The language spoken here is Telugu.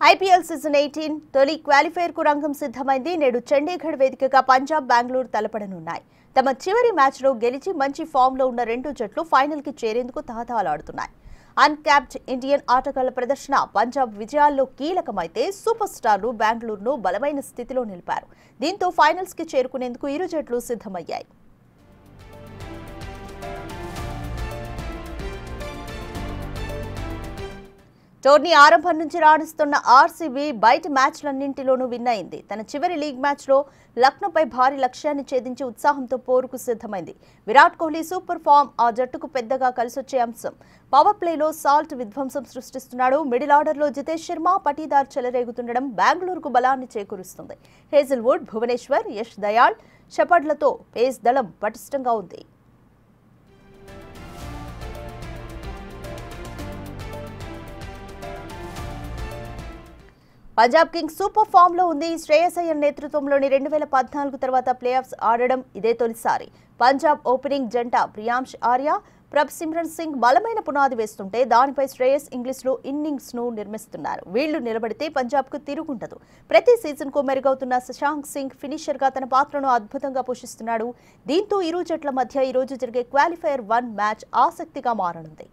ఐపీఎల్ సీజన్ 18 తొలి క్వాలిఫైర్ కు రంగం సిద్ధమైంది. నేడు చండీగఢ్ వేదికగా పంజాబ్, బెంగళూరు తలపడనున్నాయి. తమ చివరి మ్యాచ్లో గెలిచి మంచి ఫామ్లో ఉన్న రెండు జట్లు ఫైనల్కి చేరేందుకు తహతహలాడుతున్నాయి. అన్క్యాప్డ్ ఇండియన్ ఆటగాళ్ల ప్రదర్శన పంజాబ్ విజయాల్లో కీలకమైతే సూపర్ స్టార్లు బెంగళూరును బలమైన స్థితిలో నిలిపారు. దీంతో ఫైనల్స్కి చేరుకునేందుకు ఇరు జట్లు సిద్ధమయ్యాయి. టోర్నీ ఆరంభం నుంచి రాణిస్తున్న ఆర్సీబీ బయట మ్యాచ్లన్నింటిలోనూ విన్ అయింది. తన చివరి లీగ్ మ్యాచ్లో లక్నోపై భారీ లక్ష్యాన్ని ఛేదించి ఉత్సాహంతో పోరుకు సిద్ధమైంది. విరాట్ కోహ్లీ సూపర్ ఫామ్ ఆ జట్టుకు పెద్దగా కలిసొచ్చే అంశం. పవర్ ప్లేలో సాల్ట్ విధ్వంసం సృష్టిస్తున్నాడు. మిడిల్ ఆర్డర్లో జితేష్ శర్మ, పటీదార్ చెలరేగుతుండడం బెంగళూరుకు బలాన్ని చేకూరుస్తుంది. హేజల్వుడ్, భువనేశ్వర్, యష్ దయాళ్, షెపర్డ్లతో పేస్ దళం పటిష్టంగా ఉంది. పంజాబ్ కింగ్స్ సూపర్ ఫామ్ లో ఉంది. శ్రేయస్ అయ్యర్ నేతృత్వంలోని 2014 తర్వాత ప్లే ఆఫ్స్ ఆడడం ఇదే తొలిసారి. పంజాబ్ ఓపెనింగ్ జంట ప్రియాంష్ ఆర్య, ప్రభ్ సిమ్రన్ సింగ్ బలమైన పునాది వేస్తుంటే దానిపై శ్రేయస్ ఇంగ్లీష్లో ఇన్నింగ్స్ ను నిర్మిస్తున్నారు. వీళ్లు నిలబడితే పంజాబ్ కు తిరుగుండదు. ప్రతి సీజన్ కు మెరుగవుతున్న శశాంక్ సింగ్ ఫినిషర్ గా తన పాత్రను అద్భుతంగా పోషిస్తున్నాడు. దీంతో ఇరు జట్ల మధ్య ఈ రోజు జరిగే క్వాలిఫైయర్ 1 మ్యాచ్ ఆసక్తిగా మారనుంది.